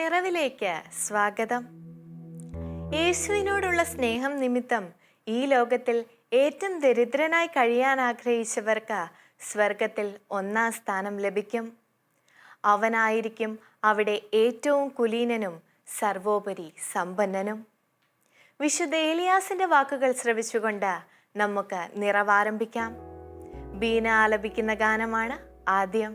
നിറവിലേക്ക് സ്വാഗതം. യേശുവിനോടുള്ള സ്നേഹം നിമിത്തം ഈ ലോകത്തിൽ ഏറ്റവും ദരിദ്രനായി കഴിയാൻ ആഗ്രഹിച്ചവർക്ക് സ്വർഗത്തിൽ 1-ാം സ്ഥാനം ലഭിക്കും. അവനായിരിക്കും അവിടെ ഏറ്റവും കുലീനനും സർവോപരി സമ്പന്നനും. വിശുദ്ധ ഏലിയാസിന്റെ വാക്കുകൾ ശ്രവിച്ചുകൊണ്ട് നമുക്ക് നിറവാരംഭിക്കാം. ബീന ആലപിക്കുന്ന ഗാനമാണ് ആദ്യം.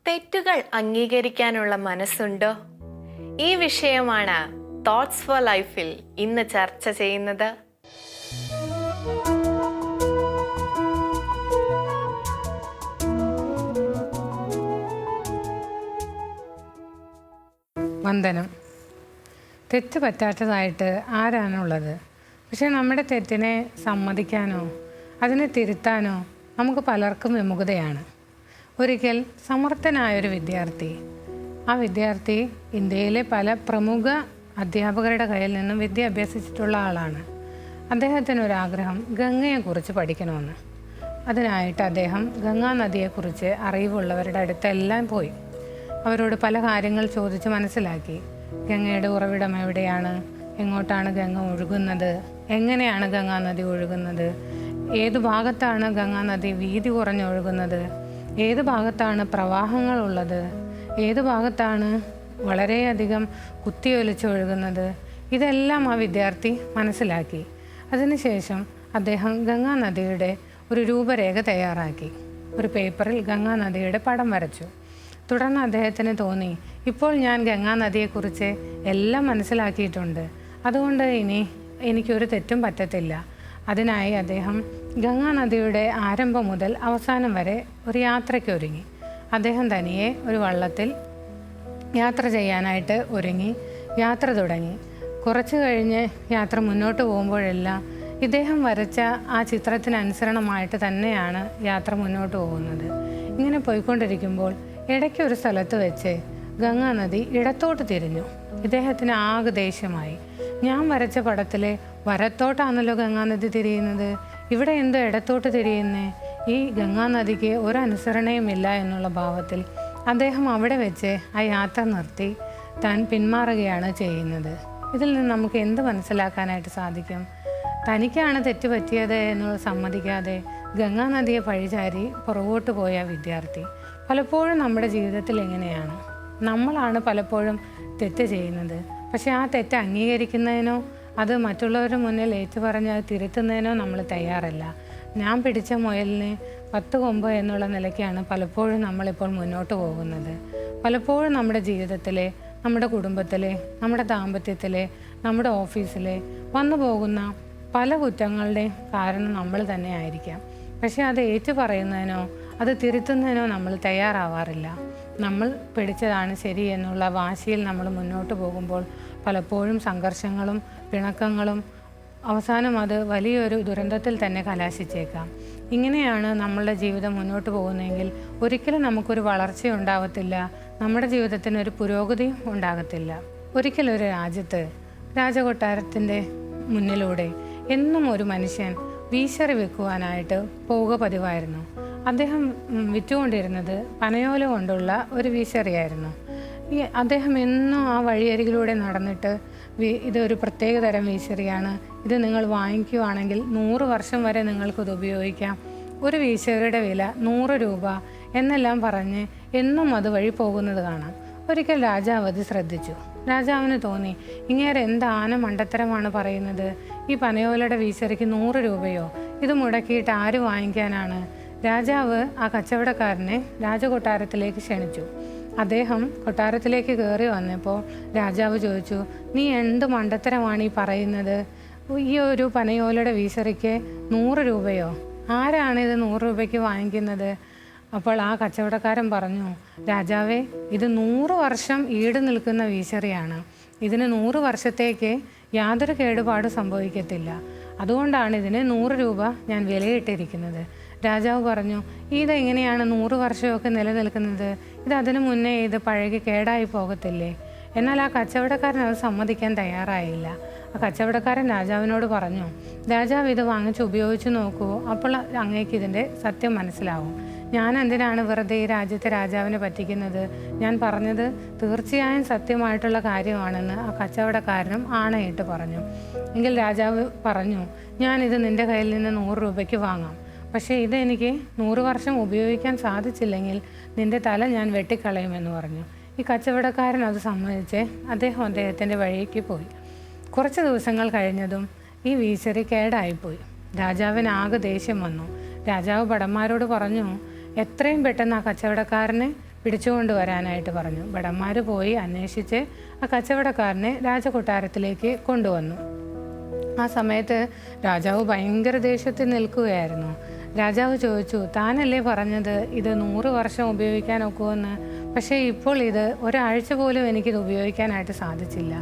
തെറ്റുകൾ അംഗീകരിക്കാനുള്ള മനസ്സുണ്ടോ? ഈ വിഷയമാണ് തോട്ട്സ് ഫോർ ലൈഫിൽ ഇന്ന് ചർച്ച ചെയ്യുന്നത്. വന്ദനം. തെറ്റ് പറ്റാത്തതായിട്ട് ആരാണുള്ളത്? പക്ഷേ നമ്മുടെ തെറ്റിനെ സമ്മതിക്കാനോ അതിനെ തിരുത്താനോ നമുക്ക് പലർക്കും വിമുഖതയാണ്. ഒരിക്കൽ സമർത്ഥനായൊരു വിദ്യാർത്ഥി, ആ വിദ്യാർത്ഥി ഇന്ത്യയിലെ പല പ്രമുഖ അധ്യാപകരുടെ കയ്യിൽ നിന്നും വിദ്യ അഭ്യസിച്ചിട്ടുള്ള ആളാണ്. അദ്ദേഹത്തിനൊരാഗ്രഹം ഗംഗയെക്കുറിച്ച് പഠിക്കണമെന്ന്. അതിനായിട്ട് അദ്ദേഹം ഗംഗാ നദിയെക്കുറിച്ച് അറിവുള്ളവരുടെ അടുത്തെല്ലാം പോയി. അവരോട് പല കാര്യങ്ങൾ ചോദിച്ച് മനസ്സിലാക്കി. ഗംഗയുടെ ഉറവിടം എവിടെയാണ്, എങ്ങോട്ടാണ് ഗംഗ ഒഴുകുന്നത്, എങ്ങനെയാണ് ഗംഗാ നദി ഒഴുകുന്നത്, ഏത് ഭാഗത്താണ് ഗംഗാ നദി വീതി കുറഞ്ഞൊഴുകുന്നത്, ഏത് ഭാഗത്താണ് പ്രവാഹങ്ങളുള്ളത്, ഏത് ഭാഗത്താണ് വളരെയധികം കുത്തിയൊലിച്ചൊഴുകുന്നത്, ഇതെല്ലാം ആ വിദ്യാർത്ഥി മനസ്സിലാക്കി. അതിനുശേഷം അദ്ദേഹം ഗംഗാ നദിയുടെ ഒരു രൂപരേഖ തയ്യാറാക്കി. ഒരു പേപ്പറിൽ ഗംഗാ നദിയുടെ പടം വരച്ചു. തുടർന്ന് അദ്ദേഹത്തിന് തോന്നി, ഇപ്പോൾ ഞാൻ ഗംഗാ നദിയെക്കുറിച്ച് എല്ലാം മനസ്സിലാക്കിയിട്ടുണ്ട്, അതുകൊണ്ട് ഇനി എനിക്കൊരു തെറ്റും പറ്റത്തില്ല. അതിനായി അദ്ദേഹം ഗംഗാ നദിയുടെ ആരംഭം മുതൽ അവസാനം വരെ ഒരു യാത്രയ്ക്ക് ഒരുങ്ങി. അദ്ദേഹം തനിയെ ഒരു വള്ളത്തിൽ യാത്ര ചെയ്യാനായിട്ട് ഒരുങ്ങി യാത്ര തുടങ്ങി. കുറച്ച് കഴിഞ്ഞ് യാത്ര മുന്നോട്ട് പോകുമ്പോഴെല്ലാം ഇദ്ദേഹം വരച്ച ആ ചിത്രത്തിനനുസരണമായിട്ട് തന്നെയാണ് യാത്ര മുന്നോട്ട് പോകുന്നത്. ഇങ്ങനെ പോയിക്കൊണ്ടിരിക്കുമ്പോൾ ഇടയ്ക്ക് ഒരു സ്ഥലത്ത് വെച്ച് ഗംഗാ നദി ഇടത്തോട്ട് തിരിഞ്ഞു. ഇദ്ദേഹത്തിന് ആകെ ദേഷ്യമായി. ഞാൻ വരച്ച പടത്തിലെ വരത്തോട്ടാണല്ലോ ഗംഗാ നദി തിരിയുന്നത്, ഇവിടെ എന്തോ ഇടത്തോട്ട് തിരിയുന്നേ? ഈ ഗംഗാ നദിക്ക് ഒരനുസരണയുമില്ല എന്നുള്ള ഭാവത്തിൽ അദ്ദേഹം അവിടെ വെച്ച് ആ യാത്ര നിർത്തി താൻ പിന്മാറുകയാണ് ചെയ്യുന്നത്. ഇതിൽ നിന്ന് നമുക്ക് എന്ത് മനസ്സിലാക്കാനായിട്ട് സാധിക്കും? തനിക്കാണ് തെറ്റ് പറ്റിയത് എന്നുള്ളത് സമ്മതിക്കാതെ ഗംഗാ നദിയെ പഴിചാരി പുറകോട്ട് പോയ വിദ്യാർത്ഥി. പലപ്പോഴും നമ്മുടെ ജീവിതത്തിൽ എങ്ങനെയാണ്, നമ്മളാണ് പലപ്പോഴും തെറ്റ് ചെയ്യുന്നത്. പക്ഷെ ആ തെറ്റ് അംഗീകരിക്കുന്നതിനോ അത് മറ്റുള്ളവരുടെ മുന്നിൽ ഏറ്റുപറഞ്ഞ് അത് തിരുത്തുന്നതിനോ നമ്മൾ തയ്യാറല്ല. ഞാൻ പിടിച്ച മുയലിന് 10 കൊമ്പ് എന്നുള്ള നിലയ്ക്കാണ് പലപ്പോഴും നമ്മളിപ്പോൾ മുന്നോട്ട് പോകുന്നത്. പലപ്പോഴും നമ്മുടെ ജീവിതത്തിലെ, നമ്മുടെ കുടുംബത്തിലെ, നമ്മുടെ ദാമ്പത്യത്തിലെ, നമ്മുടെ ഓഫീസിലെ വന്നു പോകുന്ന പല കുറ്റങ്ങളുടെയും കാരണം നമ്മൾ തന്നെ ആയിരിക്കാം. പക്ഷെ അത് ഏറ്റു പറയുന്നതിനോ അത് തിരുത്തുന്നതിനോ നമ്മൾ തയ്യാറാവാറില്ല. നമ്മൾ പിടിച്ചതാണ് ശരി എന്നുള്ള വാശിയിൽ നമ്മൾ മുന്നോട്ട് പോകുമ്പോൾ പലപ്പോഴും സംഘർഷങ്ങളും പിണക്കങ്ങളും അവസാനം അത് വലിയൊരു ദുരന്തത്തിൽ തന്നെ കലാശിച്ചേക്കാം. ഇങ്ങനെയാണ് നമ്മളുടെ ജീവിതം മുന്നോട്ട് പോകുന്നതെങ്കിൽ ഒരിക്കലും നമുക്കൊരു വളർച്ച ഉണ്ടാകത്തില്ല, നമ്മുടെ ജീവിതത്തിനൊരു പുരോഗതിയും ഉണ്ടാകത്തില്ല. ഒരിക്കലൊരു രാജ്യത്ത് രാജകൊട്ടാരത്തിൻ്റെ മുന്നിലൂടെ എന്നും ഒരു മനുഷ്യൻ വീശറി വെക്കുവാനായിട്ട് പോവുക പതിവായിരുന്നു. അദ്ദേഹം വിറ്റുകൊണ്ടിരുന്നത് പനയോല കൊണ്ടുള്ള ഒരു വീശറിയായിരുന്നു. അദ്ദേഹം എന്നും ആ വഴിയരികിലൂടെ നടന്നിട്ട് ഇതൊരു പ്രത്യേക തരം വീശറിയാണ്, ഇത് നിങ്ങൾ വാങ്ങിക്കുകയാണെങ്കിൽ 100 വർഷം വരെ നിങ്ങൾക്കിത് ഉപയോഗിക്കാം, ഒരു വീശറിയുടെ വില 100 രൂപ എന്നെല്ലാം പറഞ്ഞ് എന്നും അത് വഴി പോകുന്നത് കാണാം. ഒരിക്കൽ രാജാവ് അത് ശ്രദ്ധിച്ചു. രാജാവിന് തോന്നി, ഇങ്ങേരെ എന്ത് ആന മണ്ടത്തരമാണ് പറയുന്നത്, ഈ പനയോലയുടെ വീശറിക്ക് 100 രൂപയോ, ഇത് മുടക്കിയിട്ട് ആര് വാങ്ങിക്കാനാണ്? രാജാവ് ആ കച്ചവടക്കാരനെ രാജകൊട്ടാരത്തിലേക്ക് ക്ഷണിച്ചു. അദ്ദേഹം കൊട്ടാരത്തിലേക്ക് കയറി വന്നപ്പോൾ രാജാവ് ചോദിച്ചു, നീ എന്ത് മണ്ടത്തരമാണ് ഈ പറയുന്നത്? ഈ ഒരു പനയോലയുടെ വീശറിക്ക് 100 രൂപയോ? ആരാണ് ഇത് 100 രൂപയ്ക്ക് വാങ്ങിക്കുന്നത്? അപ്പോൾ ആ കച്ചവടക്കാരൻ പറഞ്ഞു, രാജാവേ, ഇത് 100 വർഷം ഈട് നിൽക്കുന്ന വീശറിയാണ്, ഇതിന് 100 വർഷത്തേക്ക് യാതൊരു കേടുപാടും സംഭവിക്കത്തില്ല, അതുകൊണ്ടാണ് ഇതിന് 100 രൂപ ഞാൻ വിലയിട്ടിരിക്കുന്നത്. രാജാവ് പറഞ്ഞു, ഇതെങ്ങനെയാണ് 100 വർഷമൊക്കെ നിലനിൽക്കുന്നത്? ഇത് അതിനു മുന്നേ ഇത് പഴകി കേടായി പോകത്തില്ലേ? എന്നാൽ ആ കച്ചവടക്കാരൻ അത് സമ്മതിക്കാൻ തയ്യാറായില്ല. ആ കച്ചവടക്കാരൻ രാജാവിനോട് പറഞ്ഞു, രാജാവ് ഇത് വാങ്ങിച്ച് ഉപയോഗിച്ച് നോക്കൂ, അപ്പോൾ അങ്ങേക്ക് ഇതിൻ്റെ സത്യം മനസ്സിലാവും. ഞാൻ എന്തിനാണ് വെറുതെ ഈ രാജ്യത്തെ രാജാവിനെ പറ്റിക്കുന്നത്? ഞാൻ പറഞ്ഞത് തീർച്ചയായും സത്യമായിട്ടുള്ള കാര്യമാണെന്ന് ആ കച്ചവടക്കാരനും ആണയിട്ട് പറഞ്ഞു. എങ്കിൽ രാജാവ് പറഞ്ഞു, ഞാനിത് നിൻ്റെ കയ്യിൽ നിന്ന് 100 രൂപയ്ക്ക് വാങ്ങാം, പക്ഷേ ഇതെനിക്ക് 100 വർഷം ഉപയോഗിക്കാൻ സാധിച്ചില്ലെങ്കിൽ നിൻ്റെ തല ഞാൻ വെട്ടിക്കളയുമെന്ന് പറഞ്ഞു. ഈ കച്ചവടക്കാരൻ അത് സമ്മതിച്ച് അദ്ദേഹത്തിൻ്റെ വഴിക്ക് പോയി. കുറച്ച് ദിവസങ്ങൾ കഴിഞ്ഞതും ഈ വീശറി കേടായിപ്പോയി. രാജാവിന് ആകെ ദേഷ്യം വന്നു. രാജാവ് ഭടന്മാരോട് പറഞ്ഞു, എത്രയും പെട്ടെന്ന് ആ കച്ചവടക്കാരനെ പിടിച്ചുകൊണ്ട് വരാനായിട്ട് പറഞ്ഞു. ഭടന്മാർ പോയി അന്വേഷിച്ച് ആ കച്ചവടക്കാരനെ രാജകൊട്ടാരത്തിലേക്ക് കൊണ്ടുവന്നു. ആ സമയത്ത് രാജാവ് ഭയങ്കര ദേഷ്യത്തിൽ നിൽക്കുകയായിരുന്നു. രാജാവ് ചോദിച്ചു, താനല്ലേ പറഞ്ഞത് ഇത് 100 വർഷം ഉപയോഗിക്കാൻ ഒക്കുമെന്ന്? പക്ഷേ ഇപ്പോൾ ഇത് ഒരാഴ്ച പോലും എനിക്കിത് ഉപയോഗിക്കാനായിട്ട് സാധിച്ചില്ല.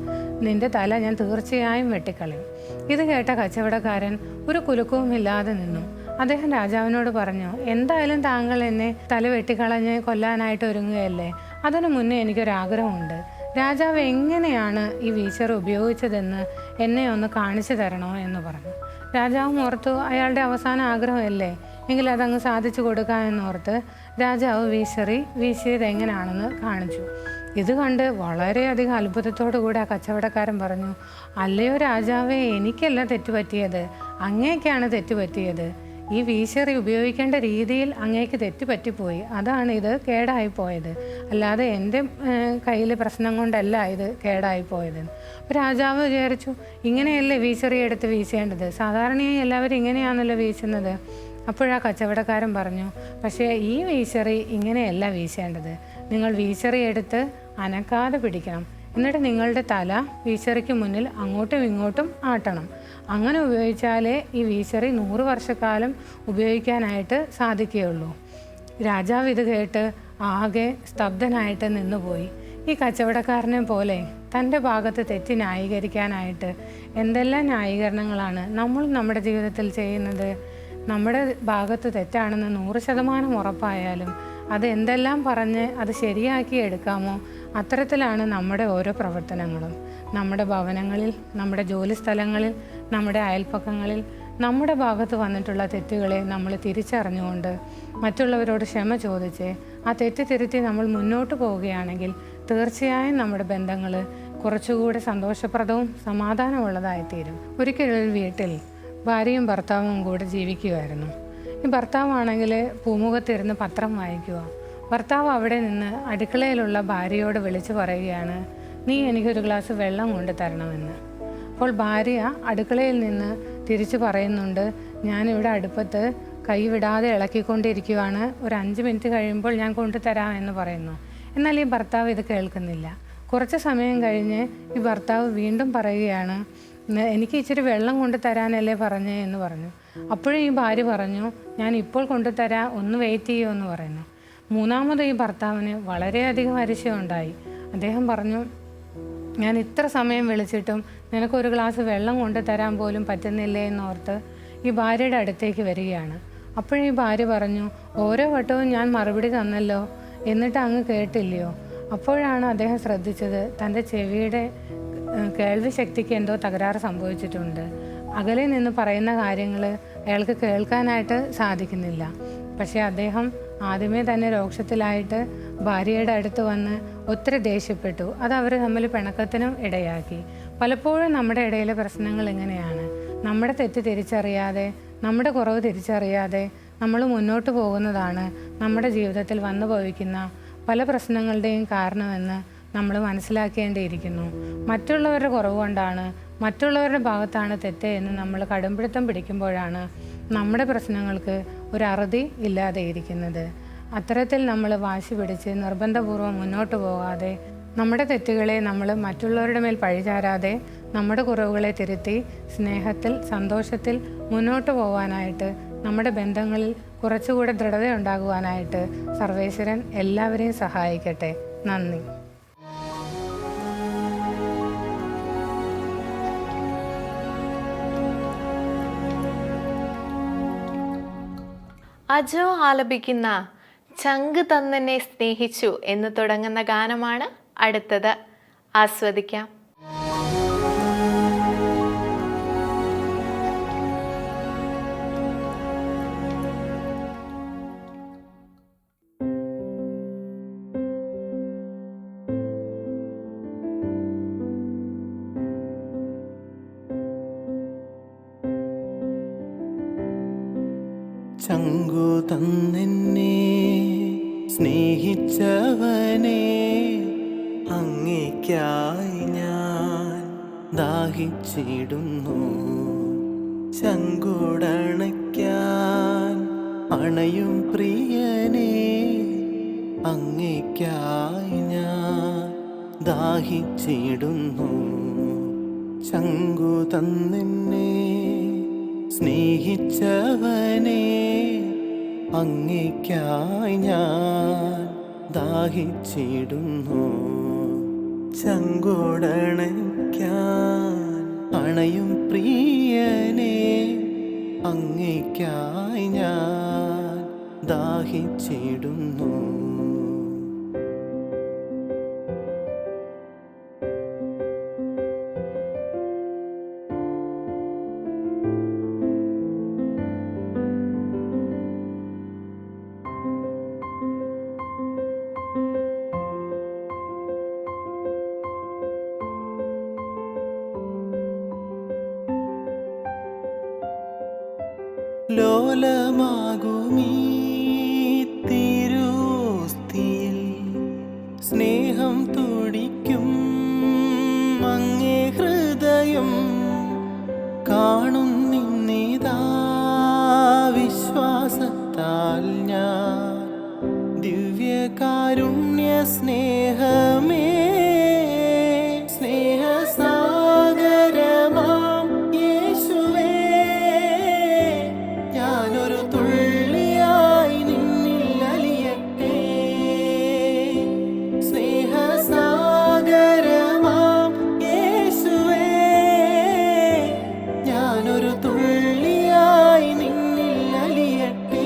നിന്റെ തല ഞാൻ തീർച്ചയായും വെട്ടിക്കളയും. ഇത് കേട്ട കച്ചവടക്കാരൻ ഒരു കുലുക്കവുമില്ലാതെ നിന്നു. അദ്ദേഹം രാജാവിനോട് പറഞ്ഞു, എന്തായാലും താങ്കൾ എന്നെ തല വെട്ടിക്കളഞ്ഞ് കൊല്ലാനായിട്ട് ഒരുങ്ങുകയല്ലേ? അതിനു മുന്നേ എനിക്കൊരാഗ്രഹമുണ്ട്. രാജാവ് എങ്ങനെയാണ് ഈ വീശർ ഉപയോഗിച്ചതെന്ന് എന്നെ ഒന്ന് കാണിച്ചു തരണോ എന്ന് പറഞ്ഞു. രാജാവും ഓർത്തു, അയാളുടെ അവസാന ആഗ്രഹമല്ലേ, എങ്കിൽ അതങ്ങ് സാധിച്ചു കൊടുക്കാമെന്നോർത്ത് രാജാവ് വീശിയത് എങ്ങനെയാണെന്ന് കാണിച്ചു. ഇത് കണ്ട് വളരെയധികം അത്ഭുതത്തോടു കൂടി ആ കച്ചവടക്കാരൻ പറഞ്ഞു, അല്ലയോ രാജാവേ, എനിക്കല്ല തെറ്റുപറ്റിയത്, അങ്ങേക്കാണ് തെറ്റുപറ്റിയത്. ഈ വീശറി ഉപയോഗിക്കേണ്ട രീതിയിൽ അങ്ങേക്ക് തെറ്റുപറ്റിപ്പോയി, അതാണ് ഇത് കേടായിപ്പോയത്, അല്ലാതെ എൻ്റെ കയ്യിൽ പ്രശ്നം കൊണ്ടല്ല ഇത് കേടായിപ്പോയത്. അപ്പോൾ രാജാവ് വിചാരിച്ചു, ഇങ്ങനെയല്ലേ വീശറി എടുത്ത് വീശേണ്ടത്, സാധാരണയായി എല്ലാവരും ഇങ്ങനെയാണല്ലോ വീശുന്നത്. അപ്പോഴാ കച്ചവടക്കാരൻ പറഞ്ഞു, പക്ഷേ ഈ വീശറി ഇങ്ങനെയല്ല വീശേണ്ടത്. നിങ്ങൾ വീശറി എടുത്ത് അനക്കാതെ പിടിക്കണം, എന്നിട്ട് നിങ്ങളുടെ തല വീശറിക്ക് മുന്നിൽ അങ്ങോട്ടും ഇങ്ങോട്ടും ആട്ടണം. അങ്ങനെ ഉപയോഗിച്ചാലേ ഈ വീശറി 100 വർഷക്കാലം ഉപയോഗിക്കാനായിട്ട് സാധിക്കുകയുള്ളൂ. രാജാവ് ഇത് കേട്ട് ആകെ സ്തബ്ധനായിട്ട് നിന്നുപോയി. ഈ കച്ചവടക്കാരനെ പോലെ തൻ്റെ ഭാഗത്ത് തെറ്റ് ന്യായീകരിക്കാനായിട്ട് എന്തെല്ലാം ന്യായീകരണങ്ങളാണ് നമ്മൾ നമ്മുടെ ജീവിതത്തിൽ ചെയ്യുന്നത്. നമ്മുടെ ഭാഗത്ത് തെറ്റാണെന്ന് 100% ഉറപ്പായാലും അത് എന്തെല്ലാം പറഞ്ഞ് അത് ശരിയാക്കി എടുക്കാമോ, അത്തരത്തിലാണ് നമ്മുടെ ഓരോ പ്രവർത്തനങ്ങളും. നമ്മുടെ ഭവനങ്ങളിൽ, നമ്മുടെ ജോലി സ്ഥലങ്ങളിൽ, നമ്മുടെ അയൽപ്പക്കങ്ങളിൽ നമ്മുടെ ഭാഗത്ത് വന്നിട്ടുള്ള തെറ്റുകളെ നമ്മൾ തിരിച്ചറിഞ്ഞുകൊണ്ട് മറ്റുള്ളവരോട് ക്ഷമ ചോദിച്ച് ആ തെറ്റ് തിരുത്തി നമ്മൾ മുന്നോട്ട് പോവുകയാണെങ്കിൽ തീർച്ചയായും നമ്മുടെ ബന്ധങ്ങൾ കുറച്ചുകൂടി സന്തോഷപ്രദവും സമാധാനമുള്ളതായിത്തീരും. ഒരിക്കലൊരു വീട്ടിൽ ഭാര്യയും ഭർത്താവും കൂടെ ജീവിക്കുമായിരുന്നു. ഈ ഭർത്താവാണെങ്കിൽ പൂമുഖത്തിരുന്ന് പത്രം വായിക്കുക. ഭർത്താവ് അവിടെ നിന്ന് അടുക്കളയിലുള്ള ഭാര്യയോട് വിളിച്ചു പറയുകയാണ്, നീ എനിക്കൊരു ഗ്ലാസ് വെള്ളം കൊണ്ട് തരണമെന്ന്. അപ്പോൾ ഭാര്യ അടുക്കളയിൽ നിന്ന് തിരിച്ചു പറയുന്നുണ്ട്, ഞാനിവിടെ അടുപ്പത്ത് കൈ വിടാതെ ഇളക്കിക്കൊണ്ടിരിക്കുകയാണ്, ഒരു 5 മിനിറ്റ് കഴിയുമ്പോൾ ഞാൻ കൊണ്ടുതരാം എന്ന് പറയുന്നു. എന്നാൽ ഈ ഭർത്താവ് ഇത് കേൾക്കുന്നില്ല. കുറച്ച് സമയം കഴിഞ്ഞ് ഈ ഭർത്താവ് വീണ്ടും പറയുകയാണ്, എനിക്ക് ഇച്ചിരി വെള്ളം കൊണ്ട് തരാനല്ലേ പറഞ്ഞേ എന്ന് പറഞ്ഞു. അപ്പോഴും ഈ ഭാര്യ പറഞ്ഞു, ഞാൻ ഇപ്പോൾ കൊണ്ടുതരാം, ഒന്ന് വെയിറ്റ് ചെയ്യുമോ എന്ന് പറയുന്നു. മൂന്നാമത് ഈ ഭർത്താവിന് വളരെയധികം അരിശമുണ്ടായി. അദ്ദേഹം പറഞ്ഞു, ഞാൻ ഇത്ര സമയം വിളിച്ചിട്ടും നിനക്കൊരു ഗ്ലാസ് വെള്ളം കൊണ്ട് തരാൻ പോലും പറ്റുന്നില്ലേ എന്നോർത്ത് ഈ ഭാര്യയുടെ അടുത്തേക്ക് വരികയാണ്. അപ്പോഴും ഈ ഭാര്യ പറഞ്ഞു, ഓരോ വട്ടവും ഞാൻ മറുപടി തന്നല്ലോ, എന്നിട്ട് അങ്ങ് കേട്ടില്ലയോ? അപ്പോഴാണ് അദ്ദേഹം ശ്രദ്ധിച്ചത്, തൻ്റെ ചെവിയുടെ കേൾവി ശക്തിക്ക് എന്തോ തകരാറ് സംഭവിച്ചിട്ടുണ്ട്. അകലെ നിന്ന് പറയുന്ന കാര്യങ്ങൾ അയാൾക്ക് കേൾക്കാനായിട്ട് സാധിക്കുന്നില്ല. പക്ഷേ അദ്ദേഹം ആദ്യമേ തന്നെ രോക്ഷത്തിലായിട്ട് ഭാര്യയുടെ അടുത്ത് വന്ന് ഒത്തിരി ദേഷ്യപ്പെട്ടു. അത് അവർ തമ്മിൽ പിണക്കത്തിനും ഇടയാക്കി. പലപ്പോഴും നമ്മുടെ ഇടയിലെ പ്രശ്നങ്ങൾ എങ്ങനെയാണ്, നമ്മുടെ തെറ്റ് തിരിച്ചറിയാതെ, നമ്മുടെ കുറവ് തിരിച്ചറിയാതെ നമ്മൾ മുന്നോട്ട് പോകുന്നതാണ് നമ്മുടെ ജീവിതത്തിൽ വന്നു ഭവിക്കുന്ന പല പ്രശ്നങ്ങളുടെയും കാരണമെന്ന് നമ്മൾ മനസ്സിലാക്കേണ്ടിയിരിക്കുന്നു. മറ്റുള്ളവരുടെ കുറവ് കൊണ്ടാണ്, മറ്റുള്ളവരുടെ ഭാഗത്താണ് തെറ്റ് എന്ന് നമ്മൾ കടുംപിടുത്തം പിടിക്കുമ്പോഴാണ് നമ്മുടെ പ്രശ്നങ്ങൾക്ക് ഒരു അറുതി ഇല്ലാതെ ഇരിക്കുന്നത്. അത്തരത്തിൽ നമ്മൾ വാശി പിടിച്ച് നിർബന്ധപൂർവ്വം മുന്നോട്ട് പോകാതെ, നമ്മുടെ തെറ്റുകളെ നമ്മൾ മറ്റുള്ളവരുടെ മേൽ പഴിചാരാതെ, നമ്മുടെ കുറവുകളെ തിരുത്തി സ്നേഹത്തിൽ, സന്തോഷത്തിൽ മുന്നോട്ട് പോകാനായിട്ട്, നമ്മുടെ ബന്ധങ്ങളിൽ കുറച്ചുകൂടെ ദൃഢതയുണ്ടാകുവാനായിട്ട് സർവേശ്വരൻ എല്ലാവരെയും സഹായിക്കട്ടെ. നന്ദി. അജോ ആലപിക്കുന്ന ചങ്ക് തന്നെന്നെ സ്നേഹിച്ചു എന്ന് തുടങ്ങുന്ന ഗാനമാണ് അടുത്തത്. ആസ്വദിക്കാം. ചങ്കു തന്നെന്നെ സ്നേഹിച്ചവനെ, അങ്ങേയ്ക്കായി ഞാൻ ദാഹിച്ചിടുന്നു. ചങ്കുടണയ്ക്കാൻ അണയും പ്രിയനെ, അങ്ങേയ്ക്കായി ഞാൻ ദാഹിച്ചിടുന്നു. ചങ്കു തന്നെന്നെ സ്നേഹിച്ചവനെ, അങ്ങേയ്ക്കായി ഞാൻ ദാഹിച്ചിടുന്നു. ചങ്കോടണയ്ക്കാൻ അണയും പ്രിയനെ, അങ്ങേയ്ക്കായി ഞാൻ ദാഹിച്ചിടുന്നു. ലോലമാകുമീ തിരുവോസ്തിയിൽ സ്നേഹം തുടിക്കും അങ്ങേ ഹൃദയം കാണുന്നിന്നിതാ വിശ്വാസത്താൽ ഞാൻ. ദിവ്യകാരുണ്യ സ്നേഹമേ, സ്നേഹസാഗരമാം യേശുവേ, ഞാനൊരു തുള്ളിയായി നിന്നിൽ അലിയട്ടെ. സ്നേഹസാഗരമാം യേശുവേ, ഞാനൊരു തുള്ളിയായി നിന്നിൽ അലിയട്ടെ.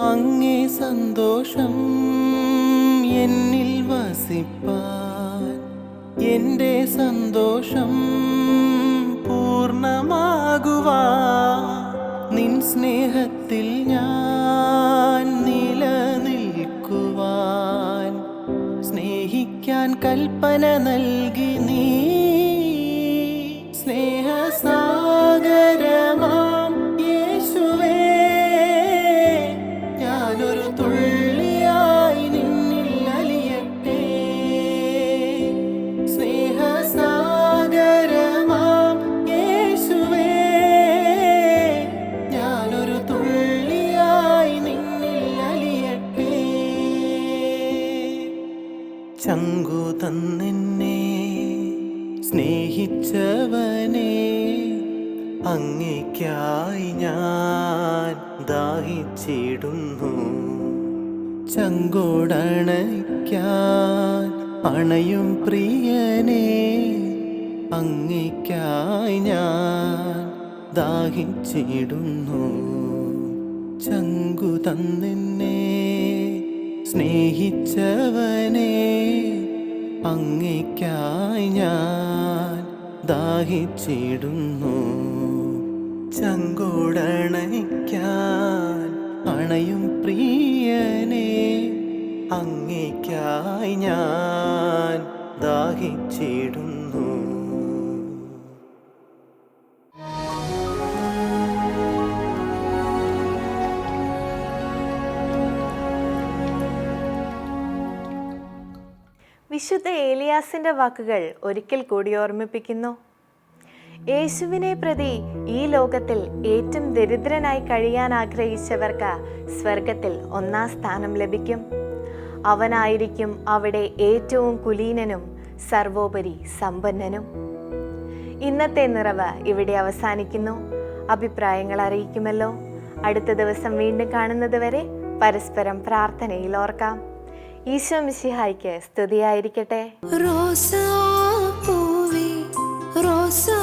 അങ്ങേ സന്തോഷം എന്നിൽ വസിപ്പാൻ, എൻ്റെ സന്തോഷം പൂർണ്ണമാകുവാൻ, നിൻ സ്നേഹത്തിൽ ഞാൻ നിലനിൽക്കുവാൻ സ്നേഹിക്കാൻ കൽപ്പന നൽകി നീ. സ്നേഹസാഗരമാം യേശുവേ, ഞാനൊരു തുള്ളിയായി നിന്നിൽ അലിയട്ടെ. സ്നേഹസാഗരമാം യേശുവേ, ഞാനൊരു തുള്ളിയായി നിന്നിൽ അലിയട്ടെ. ചങ്കു തന്നെന്നെ സ്നേഹിച്ചവനെ, അങ്ങേയ്ക്കായി ഞാൻ ദാഹിച്ചിടുന്നു. ചങ്കോടണയ്ക്കാൻ അണയും പ്രിയനെ, അങ്ങേയ്ക്കായി ഞാൻ ദാഹിച്ചിടുന്നു. ചങ്കു തന്നെന്നെ സ്നേഹിച്ചവനെ, അങ്ങേയ്ക്കായി ഞാൻ ദാഹിച്ചിടുന്നു. ചങ്കോടണയ്ക്കാൻ അണയും പ്രിയനെ, അങ്ങേയ്ക്കായി ഞാൻ ദാഹിച്ചിടുന്നു. വിശുദ്ധ ഏലിയാസിന്റെ വാക്കുകൾ ഒരിക്കൽ കൂടി ഓർമ്മിപ്പിക്കുന്നു. യേശുവിനെ പ്രതി ഈ ലോകത്തിൽ ഏറ്റവും ദരിദ്രനായി കഴിയാൻ ആഗ്രഹിച്ചവർക്ക് സ്വർഗത്തിൽ 1-ാം സ്ഥാനം ലഭിക്കും. അവനായിരിക്കും അവിടെ ഏറ്റവും കുലീനനും സർവോപരി സമ്പന്നനും. ഇന്നത്തെ നിറവ് ഇവിടെ അവസാനിക്കുന്നു. അഭിപ്രായങ്ങൾ അറിയിക്കുമല്ലോ. അടുത്ത ദിവസം വീണ്ടും കാണുന്നത് വരെ പരസ്പരം പ്രാർത്ഥനയിൽ ഓർക്കാം. ഈശോ മിശിഹായ്ക്ക് സ്തുതിയായിരിക്കട്ടെ. റോസാ പൂവേ, റോസാ